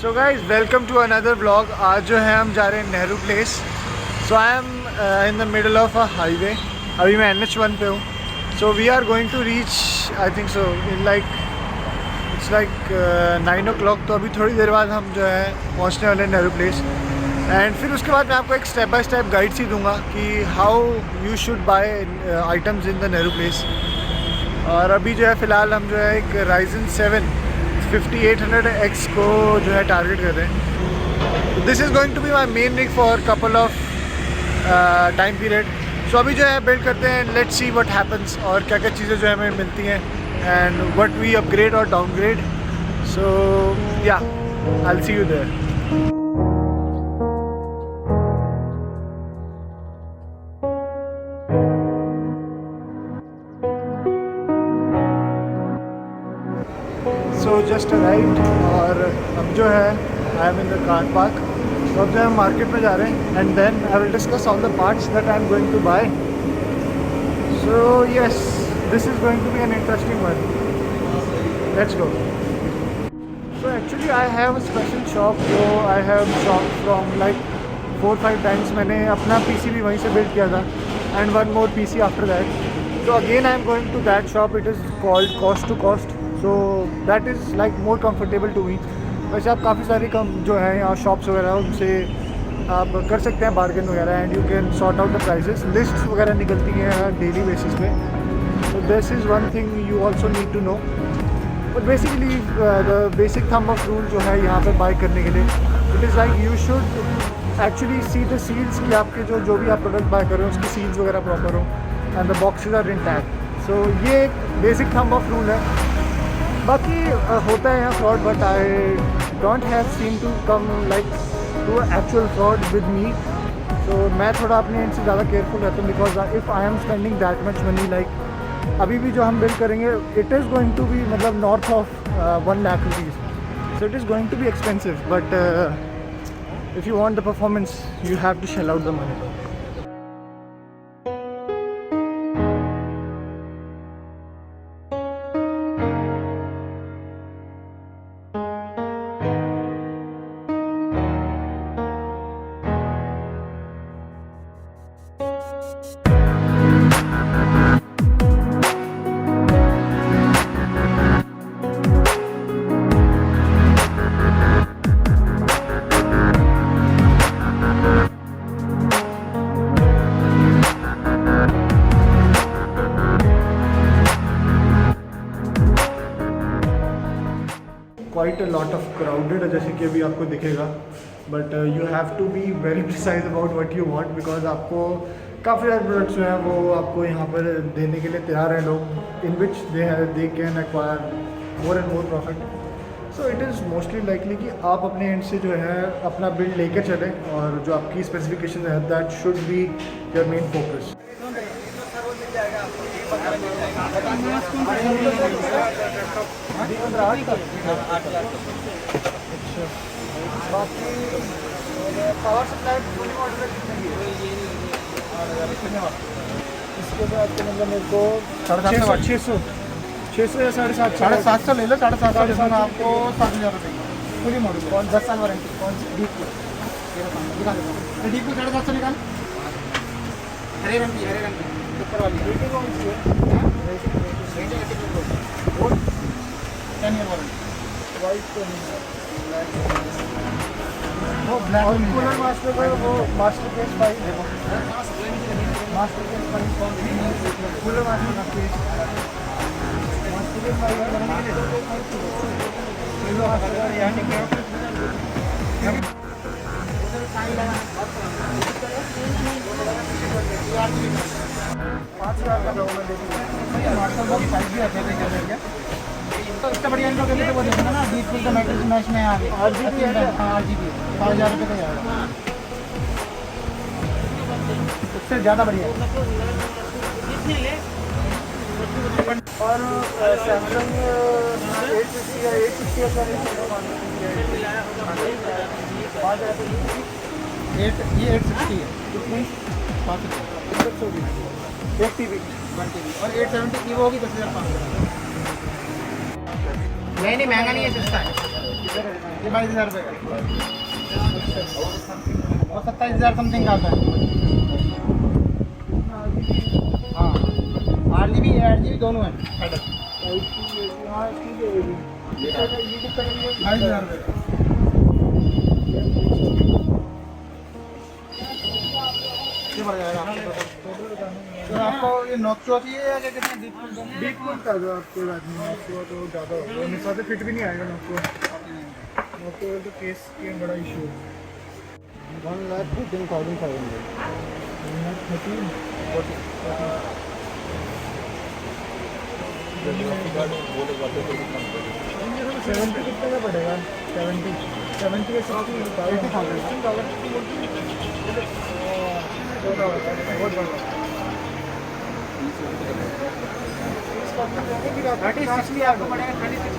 So guys welcome to another blog. आज जो है हम जा रहे हैं Nehru Place. So I am in the middle of a highway. अभी मैं NH1 पे हूँ। So we are going to reach I think so in it's like 9 o'clock। तो अभी थोड़ी देर बाद हम जो है पहुँचने वाले हैं नेहरू प्लेस। एंड फिर उसके बाद मैं आपको एक स्टेप बाय स्टेप गाइड सी दूंगा कि how you should buy items in the Nehru place. और अभी जो है फ़िलहाल हम जो है एक Ryzen 7 5800X को जो है टारगेट कर रहे हैं। This is going to be my main rig for couple of time period. So अभी जो है बिल्ड करते हैं, लेट्स सी व्हाट हैपन्स और क्या क्या चीज़ें जो है हमें मिलती हैं एंड व्हाट वी अपग्रेड और downgrade. So yeah I will see you there. So just arrived और अब जो है I am in the car park. तो अब जो है हम मार्केट में जा रहे हैं and then I will discuss all the parts that I am going to buy. So yes, this is going to be an interesting one. Let's go. So actually I have a special shop जो I have shop from like 4-5 times. मैंने अपना PC भी वहीं से build किया था and one more PC after that. So again I am going to that shop. It is called cost to cost. So that is like more comfortable to me. वैसे आप काफ़ी सारी जो है यहाँ शॉप्स वगैरह उनसे आप कर सकते हैं बार्गेन वगैरह and you can sort out the prices. Lists वगैरह निकलती हैं डेली बेसिस पे। तो this is one thing you also need to know. But basically the basic thumb of rule जो है यहाँ पे बाय करने के लिए, it is like you should actually see the seals कि आपके जो भी आप प्रोडक्ट बाय कर रहे हो उसकी सील्स वगैरह प्रॉपर हो and the boxes are intact. So ये एक बेसिक थंब ऑफ रूल है। बाकी होता है यहाँ fraud, but I don't have seen to come like to actual fraud with me. तो मैं थोड़ा अपने इनसे ज़्यादा केयरफुल रहता हूँ because if I am spending that much money like अभी भी जो हम बिल्ड करेंगे it is going to be मतलब north of 1 lakh rupees. So it is going to be expensive, but if you want the performance you have to shell out the money. Quite a lot of crowded जैसे कि अभी आपको दिखेगा, but you have to be very precise about what you want because आपको काफ़ी सारे products जो हैं वो आपको यहाँ पर देने के लिए तैयार हैं लोग, in which they can acquire more and more profit. So it is mostly likely कि आप अपने एंड से जो है अपना बिल्ड लेके चलें और जो आपकी स्पेसिफिकेशन है that should be your main focus. बाकी पावर सप्लाई इसके बाद मतलब मेरे को 600 या 750 ले लो। 750 में आपको 7,000 रुपये पूरी मॉडल। कौन 10 साल वारंटी कौन सी डीप दिखा देता हूँ। डीप को 750 निकाल। हरे रंग की ऊपर वाली रेटिंग कौन सी है? 10 ईयर वारंटी। वाइट तो नहीं है, वो ब्लैक और कूलर मास्टर का वो मास्टर केस 5 देखो, मास्टर केस 5 कूलर मास्टर का केस मास्टर केस 5 5,000 का लोगों में देखिए मास्टर बॉक्स 5 भी आते हैं। तो इससे बढ़िया इनको कहते थे वो देखना ना, बीच फुल का मैट्रिक्स मैच में आ गया। RGB है, RGB 5,000 रुपये का जाएगा। उससे ज़्यादा बढ़िया है। और सैमसंग 850 या 850 का ये 860 है। कितनी 1 TB 1 TB और 870 की वो होगी 10,500। नहीं महंगा नहीं है, सस्ता है। ये 22,000 रुपये का और 27,000 समथिंग का आता है। हाँ 8GB 8GB दोनों हैं। 22,000 रुपये का। ये बढ़ जाएगा आपको। तो आपको ये नोक्चो चाहिए या क्या कितने डीप फुल का जो आपको आदमी नोक्चो तो ज़्यादा होगा, मेरे साथ फिट भी नहीं आएगा नोक्चो। नोक्चो तो केस के बड़ा इशू है। 1,13,500। 70 कितने का पड़ेगा? 70 70 या 60 $80,000 बहुत बड़ा। 30-60 आपको पड़ेगा। 30-60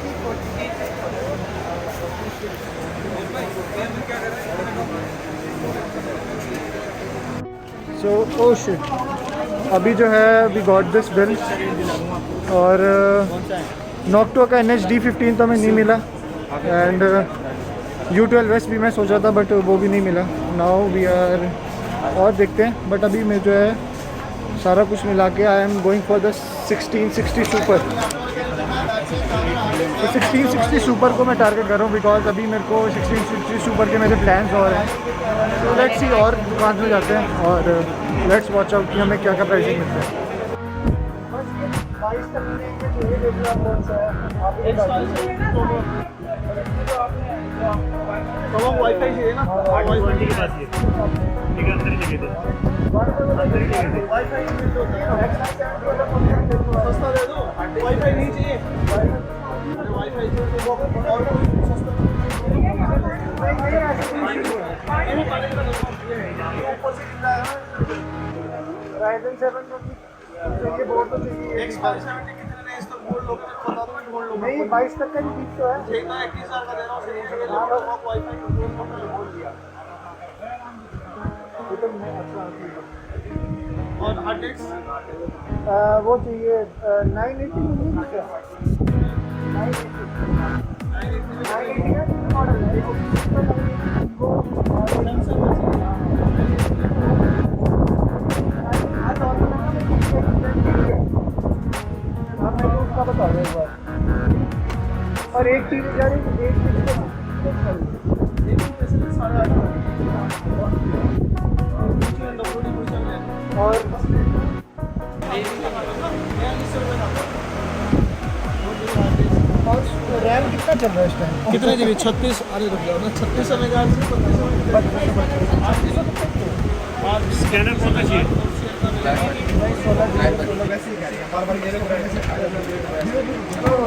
सो ओ शिट, अभी जो है वी गॉट दिस बिल और नॉक्टो का NH-D15 तो हमें नहीं मिला एंड U12 वेस्ट भी मैं सोचा था बट वो भी नहीं मिला। नाउ वी आर और देखते हैं, बट अभी मैं जो है सारा कुछ मिला के आई am going for the 1660 super. तो 1660 सुपर को मैं टारगेट कर रहा हूँ बिकॉज अभी मेरे को 1660 सुपर के मेरे प्लान्स और हैं। तो लेट्स सी और दुकान में जाते हैं और लेट्स वॉच आउट कि हमें क्या क्या प्राइसिंग मिलता है। तो वाईफाई चाहिए ना? वाईफाई के पास ये ठीक है, अंदर ही जगह दे, अंदर ही जगह दे। वाईफाई सस्ता दे दो, वाईफाई नहीं चाहिए। अरे वाईफाई और सस्ता Ryzen 7 चाहिए, बहुत तो चाहिए। X570 कितने में इस तक बोल लोगे? बता दो, मैं ढूंढ लूंगा। नहीं 22 तक का भी ठीक तो है। ठीक है, 21,000 का दे रहा हूँ। वाईफाई बोल दिया। और हार्ड डिस्क वो चाहिए 980 मिली क्या? 980 मॉडल है। उसका बता दो एक बार। और एक टीवी जा रही है, एक टीवी और रैम कितना चल रहा है इस टाइम? कितने जीबी? 36। अरे रुक जाओ ना, 36 मेगा स्कैनर कौन सा चाहिए?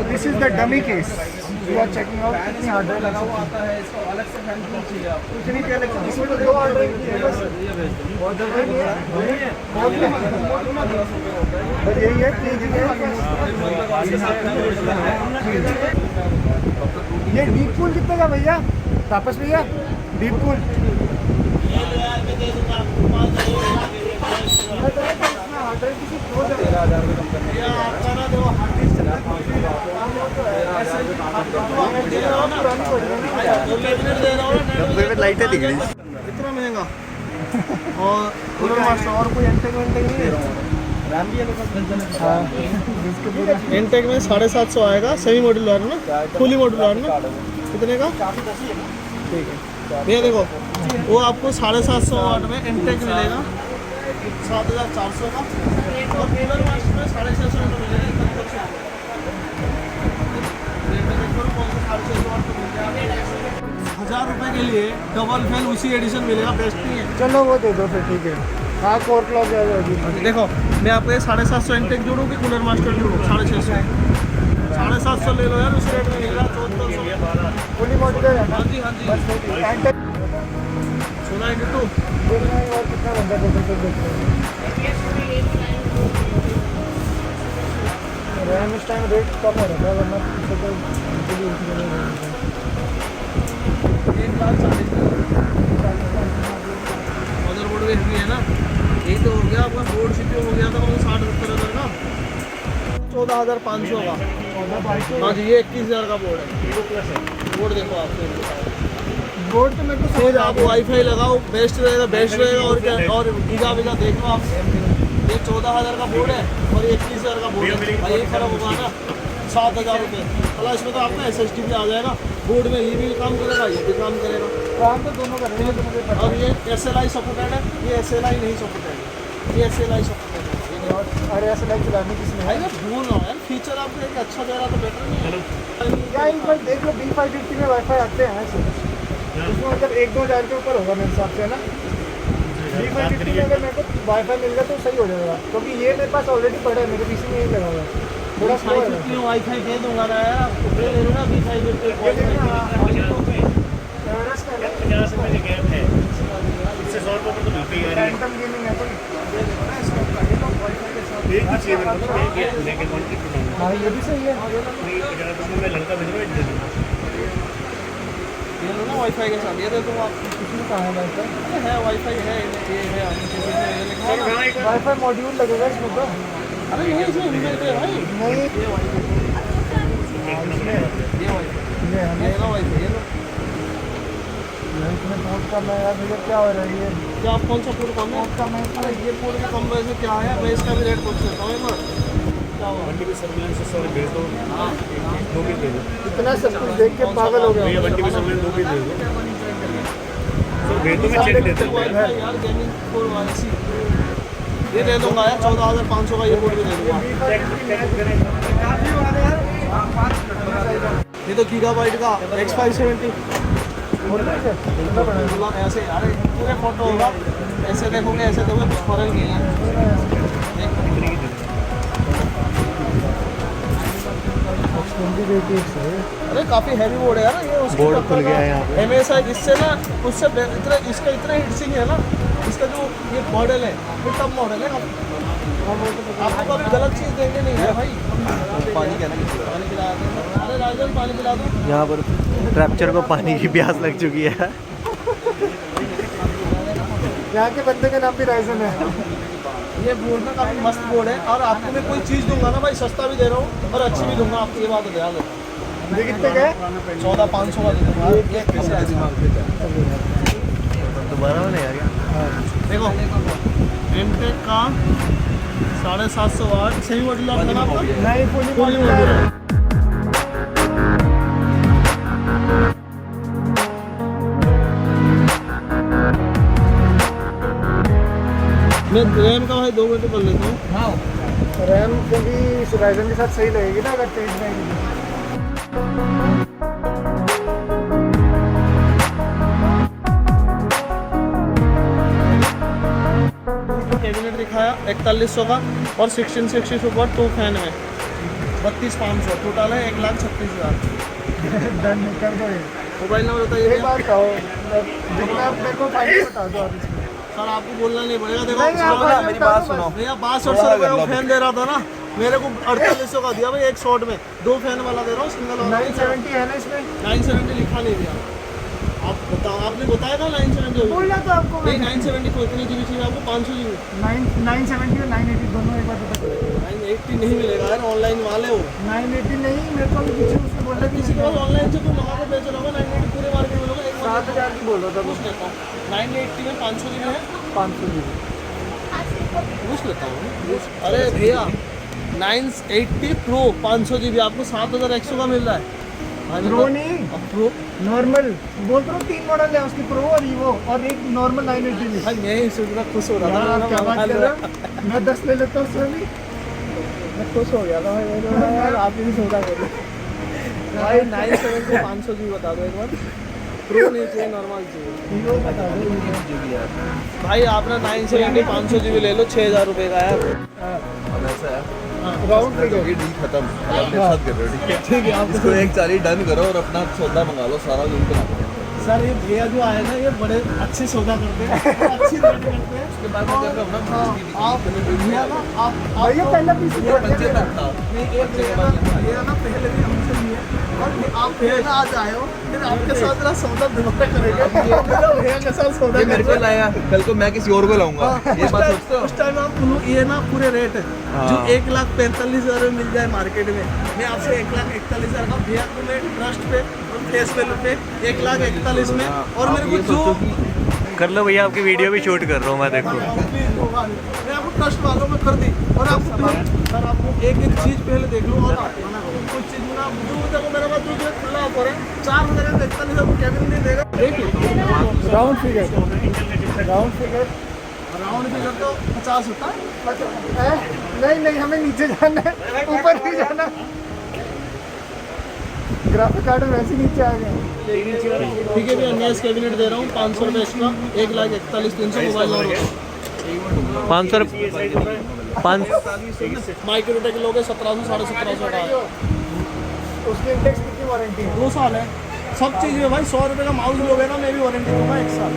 This is the dummy case you are checking out. कितनी हार्ड ड्राइव लगा हुआ आता है इसको अलग से फैन चाहिए आपको। कुछ नहीं क्या लगता, इसमें तो 2 हार्ड ड्राइव है बस। बहुत ज़्यादा नहीं है, बस यही है कि ये डीप कूल कितने का भैया? तापस भैया डीप कूल लाइटें दिख रही इतना महंगा। और और कोई एंटेक नहीं है? एंटेक में 750 आएगा, सेमी मॉड्यूलर ना, फुली मॉड्यूलर ना। कितने का? ठीक है भैया, देखो वो आपको 750 वाट में एंटेक मिलेगा, 7,400 का। और कूलर मास्टर में 650 में मिलेगा। 1000 रुपये के लिए डबल फैन उसी एडिशन मिलेगा, बेस्ट नहीं है। चलो वो दे दो फिर, ठीक है। हाँ कोर क्लॉक आ जाएगी। देखो मैं आपको 750 एंटेक जोड़ूँ कि कूलर मास्टर जोड़ूँ? 650। 750 ले लो यार, उस रेट में मिलेगा 1400। फुली मॉड्यूलर है ना? हाँ जी हाँ जी। बस एंटेक 16x2 देखना है और कितना बंदा प्रोसेसर देखते हैं। रैम इस टाइम रेट कम हो रहा है वरना पीछे तो मदरबोर्ड भी भी है ना। यही तो हो गया आपका बोर्ड CPU हो गया था 60-70 हज़ार का, 14,500 का। हाँ जी, ये 21,000 का बोर्ड है। बोर्ड देखो आपको बोर्ड तो मेरे को फिर समझ आ आप गया। वाईफाई लगाओ, बेस्ट रहेगा और क्या, और गीगा वीगा देख लो आप। ये 14,000 का बोर्ड है और ये 21,000 का बोर्ड है, भाई ये फर्क होगा ना 7,000 रुपये। भला इसमें तो आपका SSD भी आ जाएगा, बोर्ड में ये भी काम करेगा, ये भी काम करेगा, काम तो दोनों कर रहे हैं, तो मुझे पता और ये SLI सपोर्टेड है, ये SLI नहीं सपोर्टेड है, ये SLI सपोर्टेड है। है। और अरे ऐसा लाइक चलाने किसने भाई है? मैं भूल रहा हूँ यार, फीचर आपको एक अच्छा दे रहा तो बेटर नहीं है। क्या एक बार देख लो, B550 में वाईफाई आते हैं ऐसे, उसमें मतलब 1-2 हज़ार के ऊपर होगा मेरे हिसाब से, है ना। B550 में अगर मेरे को वाईफाई मिल गया तो सही हो जाएगा, क्योंकि ये मेरे पास ऑलरेडी पड़ा है, मेरे PC में यही लगा हुआ है, थोड़ा स्लो है। 550 में वाईफाई दे दूंगा ना यार, आपको दे देना B550 वाईफाई। एवरेस्ट का है, 50 रुपये का गैप है, इससे 100 रुपये तो मिलती है यार। रैंडम गेमिंग है कोई। एक ही चाहिए मेरे को, एक ही लेकिन क्वांटिटी बनाऊंगा। हाँ ये भी सही है। नहीं 50 रुपये में लड़का भेजूंगा, दे दूँगा। ये लो ना वाईफाई के साथ, ये दे दूंगा आपको। इसमें कहाँ है वाईफाई? अरे है वाईफाई है, ये है आपके किसी में ये लिखा है ना। हाँ, एक बार वाईफाई मॉड्यूल लगेगा इसमें तो। अरे नहीं इसमें इनबिल्ट है भाई, नहीं ये वाईफाई, ये वाईफाई, ये है ना, ये ना वाईफाई, ये लो। इसमें पोर्ट कम है यार, भैया क्या हो रहा है ये? क्या आप कौन सा पोर्ट कम है? पोर्ट कम है अरे ये पोर्ट का कम वैसे क्या है, मैं इसका भी रेट पूछ सकता हूँ एक बार, क्या हुआ? वनटी भी सर्विलेंस से सारे भेज दो, हाँ 2 पीस दे दो इतना सब कुछ देख के पागल हो गया भैया, हूँ। वनटी भी सर्विलेंस 2 पीस दे दो सर, भेज दो, मैं चेक देता हूँ। वाईफाई यार गेमिंग कोर वाईसी ये दे दूंगा यार, 14,500 का ये पोर्ट भी दे दूंगा। ये तो गीगाबाइट का X570 मतलब ऐसे यार पूरे फोटो होगा, ऐसे देखोगे ऐसे देखोगे कुछ फर्क नहीं है। अरे काफ़ी हैवी बोर्ड है यार ये, उसकी बोर्ड खुल गया है यहाँ पे। MSI इससे ना उससे इतना इसका इतना हिट सिंह है ना, इसका जो ये मॉडल है ये टॉप मॉडल है, आपको कभी गलत चीज़ देंगे नहीं है भाई। पानी क्या ना पानी पिला दो, अरे राजन पानी पिला दो। यहाँ पर ट्रैप्चर को पानी की प्यास लग चुकी है। यहाँ के बंदे का नाम भी राइजन है। ये बोर्ड ना काफ़ी मस्त बोर्ड है, और आपको मैं कोई चीज़ दूंगा ना भाई सस्ता भी दे रहा हूँ और अच्छी भी दूंगा, आपको ये बात ध्यान रखो। ये कितने का है? 14,500 का दे दूंगा ये कैसे दोबारा वाले यार देखो एमटेक का 750 वाट सही मॉडल आपका ना आपका? नहीं फुली फुली मॉड्यूलर मॉड्यूलर है। मैं रैम का भाई 2 मिनट कर लेता हूँ। रैम को भी राइजन के साथ सही लगेगी ना अगर तेज रहेगी। कैबिनेट दिखाया 4100 का और 1660 सुपर 2 फैन है 32,500, टोटल है 1,36,000। डन कर दो ये। मोबाइल नंबर बताइए एक भैया। बात कहो, जितना आप मेरे को फाइनल बता दो आप इसमें। सर आपको बोलना नहीं पड़ेगा, देखो नहीं, आप सुनो ना, मेरी बात सुनो। भैया 6200 रुपये का फैन दे रहा था ना, मेरे को 4800 का दिया भाई एक शॉट में, 2 फैन वाला दे रहा हूँ सिंगल वाला। 970 है ना इसमें? 970 लिखा नहीं दिया, आप बताओ, आपने बताया था 970 बोलना तो आपको नहीं, मैंने। 970 को इतनी जीबी चाहिए आपको, 500 जीबी 970 और 980 दोनों एक बार पता करो। 980 नहीं मिलेगा यार, ऑनलाइन वाले हो 980 नहीं, मेरे को भी पीछे उसने बोला किसी के पास ऑनलाइन से कोई मंगा के बेच रहा होगा, 980 पूरे मार्केट में लोग 7,000 की बोल रहा था वो। पूछ लेता हूँ, 980 में 500 जीबी है, 500 जीबी। पूछ लेता हूँ। अरे भैया 980 प्रो 500 जीबी आपको 7,100 का मिल रहा है। प्रो नहीं, प्रो नॉर्मल बोल रहा हूँ, 3 मॉडल है उसकी, प्रो और ईवो, और एक नॉर्मल 980 में। भाई मैं ही सोच रहा खुश हो रहा यार था आप क्या बात कर रहे हो? मैं 10 ले लेता हूँ उसमें भी। मैं खुश हो गया था भाई, मैं तो यार आप ही सौदा करो भाई। 970 500 जीबी बता दो एक बार, प्रो नहीं चाहिए नॉर्मल चाहिए। ईवो बता दो, ईवो। भाई आपने 970 500 जीबी ले लो, 6,000 रुपये का है। अब ऐसा है राउंड फिगर। ये डील खत्म, आप मेरे साथ कर रहे हो, ठीक है? ठीक है आप इसको 140 डन करो और अपना सौदा मंगा लो, सारा लिंक बना दो। सर ये भैया जो आए ना ये बड़े अच्छे सौदा करते हैं, अच्छी रेट करते हैं। उसके बाद मैं कर रहा हूँ ना, आप भैया ना आप भैया पहला पीस ये पंचे तक था। नहीं एक ये ना पहले भी हमसे लिए और आप भैया ना आज आए हो, फिर आपके साथ ना सौदा दोबारा करेंगे। भैया के साथ सौदा ये मेरे को लाया, कल को मैं किसी और को लाऊंगा, ये बात सोचते हो? उस टाइम आप ये ना पूरे रेट हाँ। जो 1,45,000 में मिल जाए मार्केट में, मैं आपसे 1,41,000 का भैया को मैं ट्रस्ट पे और फेस वैल्यू पे 1,41,000 में। और मेरे को जो कर लो भैया, आपकी वीडियो भी शूट कर रहा हूँ मैं, देखो। मैं आपको ट्रस्ट वालों में कर दी। और आपको सर आपको एक चीज़ पहले देख लो। और कुछ चीज़ में आप जो देखो मेरे पास जो खुला ऑफर है 4,41,000 को कैबिन नहीं देगा। देख लो राउंड फिगर तो 50 होता है। नहीं हमें नीचे जाना है, ऊपर नहीं जाना। ग्राफिक कार्ड वैसे नीचे आ गया। ठीक है भैया, नया कैबिनेट दे रहा हूँ 500 रुपये एक्स्ट्रा, 1,41,300 मोबाइल नंबर 500 रुपये 5 माइक्रोटेक के लोग 1700 1750 का। उसकी इंडेक्स कितनी वारंटी है? 2 साल है सब चीज़ में भाई। 100 रुपये का माउस लोगे ना, मैं भी वारंटी दूंगा 1 साल।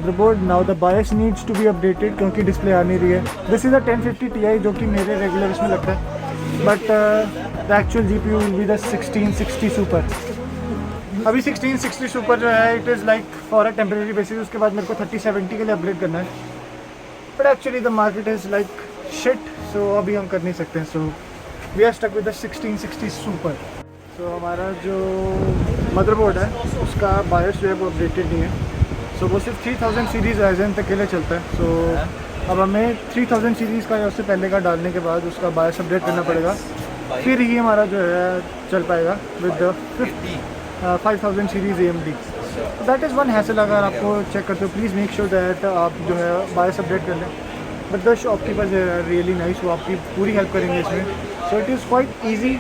motherboard. Now the BIOS needs to be updated क्योंकि डिस्प्ले आ नहीं रही है. This is a 1050 Ti जो कि मेरे रेगुलर इसमें लगता है, but the actual GPU will be the 1660 Super. अभी 1660 Super जो है it is like for a temporary basis. उसके बाद मेरे को 3070 के लिए अपग्रेड करना है, but actually the market is like shit, so अभी हम कर नहीं सकते हैं. So we are stuck with the 1660 Super. So हमारा जो मदरबोर्ड है उसका BIOS जो है वो अपडेटेड नहीं है. So वो सिर्फ 3000 सीरीज़ राइज़न तक के लिए चलता है. So अब हमें 3000 सीरीज़ का या उससे पहले का डालने के बाद उसका BIOS अपडेट करना पड़ेगा, फिर ही हमारा जो है चल पाएगा with the 5000 series AMD. That is one hassle. अगर आपको चेक करते हो प्लीज़ मेक श्योर दैट आप जो है BIOS अपडेट कर लें. But the shopkeepers are really nice, वो आपकी पूरी हेल्प करेंगे इसमें. So it is quite easy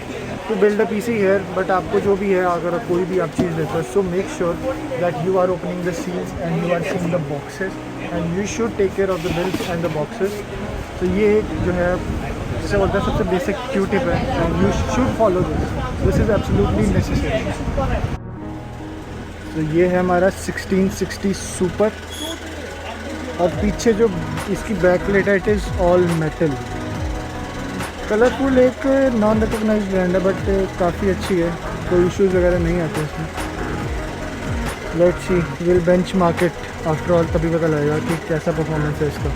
to build a PC here. But आपको जो भी है अगर कोई भी आप चीज़ लेते हो, so make sure that you are opening the seals and you are seeing the boxes and you should take care of the bills and the boxes. तो ये जो है जैसे बोलते हैं सबसे बेसिक क्यू टिप है and you should follow this is absolutely necessary. तो ये है हमारा 1660 सुपर और पीछे जो इसकी बैकलाइट है it is all metal. Colourful एक नॉन रिकॉग्नाइज्ड ब्रांड है बट काफ़ी अच्छी है, कोई इश्यूज़ वगैरह नहीं आते इसमें. Let's see, will bench market after all, तभी पता लगेगा कि कैसा परफॉर्मेंस है इसका.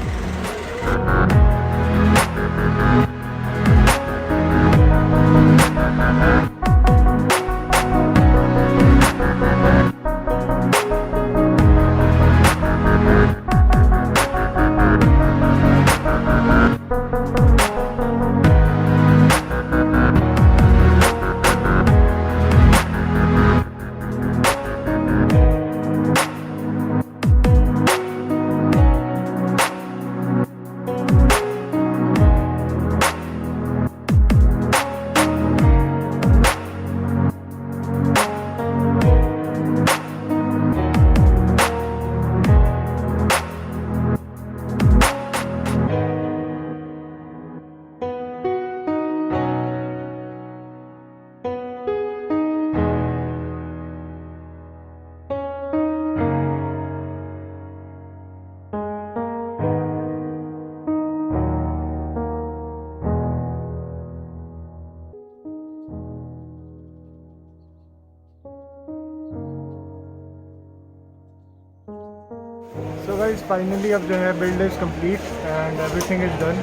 फाइनली अब जो है build is complete and everything is done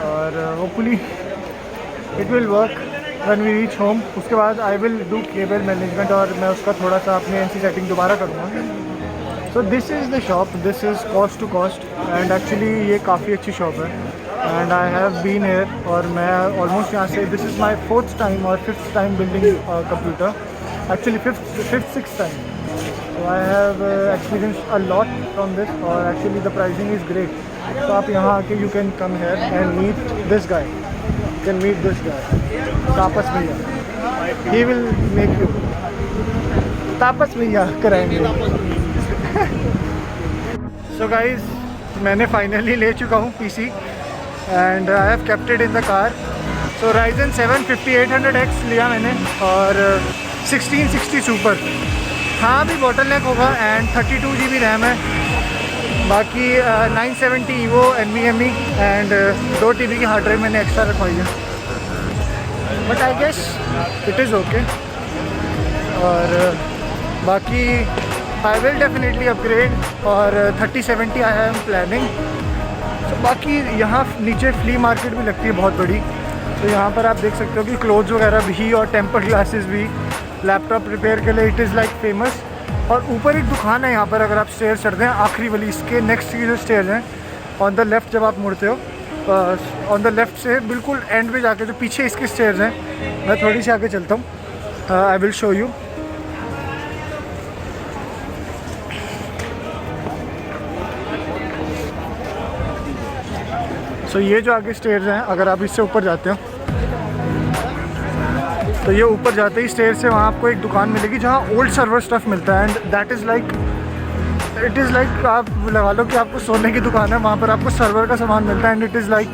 और hopefully it will work when we reach home. उसके बाद I will do cable management और मैं उसका थोड़ा सा अपनी एनसी सेटिंग दोबारा करूँगा। So this is the shop, this is cost to cost and actually ये काफ़ी अच्छी शॉप है and I have been here और मैं ऑलमोस्ट यहाँ से this is my 4th time और 5th time building computer, actually 5th 6th time. So I have experienced a lot from this और actually the pricing is great. So आप यहाँ आके you can come here and meet this guy. You can meet this guy. तापस भैया. He will make you. तापस भैया कराएंगे. So guys, मैंने finally ले चुका हूँ PC and I have kept it in the car. So Ryzen 7 5800X लिया मैंने और 1660 Super. हाँ भी बॉटल नेक होगा एंड 32 GB रैम है, बाकी 970 EVO NVMe एंड 2 TB की हार्ड ड्राइव मैंने एक्स्ट्रा रखवाई है, but I guess it is okay. और बाकी आई विल डेफिनेटली अपग्रेड और 3070 आई एम प्लानिंग। तो बाकी यहाँ नीचे फ्ली मार्केट भी लगती है बहुत बड़ी, तो यहाँ पर आप देख सकते हो कि क्लोथ्स वगैरह भी और टेम्पर्ड ग्लासेस भी, लैपटॉप रिपेयर के लिए इट इज़ लाइक फेमस। और ऊपर एक दुकान है यहाँ पर, अगर आप स्टेयर चढ़ते हैं आखिरी वाली, इसके नेक्स्ट की जो स्टेयर हैं ऑन द लेफ़्ट, जब आप मुड़ते हो ऑन द लेफ़्ट से बिल्कुल एंड पे जाके जो पीछे इसके स्टेयर्स हैं, मैं थोड़ी सी आगे चलता हूँ, आई विल शो यू। सो ये जो आगे स्टेयर्स हैं, अगर आप इससे ऊपर जाते हो तो ये ऊपर जाते ही स्टेयर से वहाँ आपको एक दुकान मिलेगी जहाँ ओल्ड सर्वर स्टफ़ मिलता है and that is like it is like आप लगा लो कि आपको सोने की दुकान है, वहाँ पर आपको सर्वर का सामान मिलता है and it is like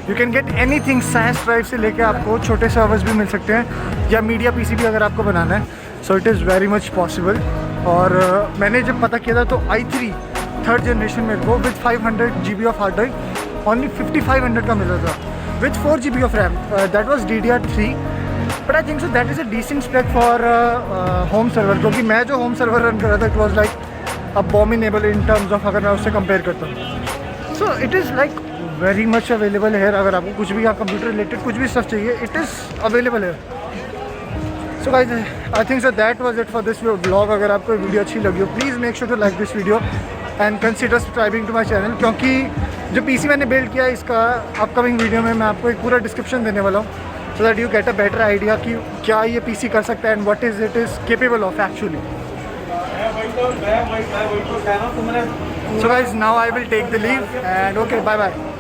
you can get anything, science drive से लेके आपको छोटे सर्वर्स भी मिल सकते हैं या मीडिया पीसी भी अगर आपको बनाना है। सो it is very much possible. और मैंने जब पता किया था तो i3 3rd जनरेशन मेरे को with 500 GB of hard drive only 5500 का मिला था with 4 GB of RAM, that was DDR3। But I think so that is a decent spec for home server, क्योंकि मैं जो होम सर्वर रन कर रहा था it was like abominable in terms of, अगर मैं उससे कंपेयर करता हूँ। So it is like very much available है, अगर आपको कुछ भी कंप्यूटर रिलेटेड कुछ भी स्टफ चाहिए इट इज़ अवेलेबल है। So guys I think so that was it for this blog. अगर आपको वीडियो अच्छी लगी हो please make sure to like this video and consider subscribing to my channel, क्योंकि जो PC मैंने बिल्ड किया है इसका अपकमिंग वीडियो में मैं आपको एक पूरा डिस्क्रिप्शन देने वाला हूँ, so that you get a better idea कि क्या ये PC कर सकता है and what is it is capable of actually. So guys, now I will take the leave and okay, bye bye.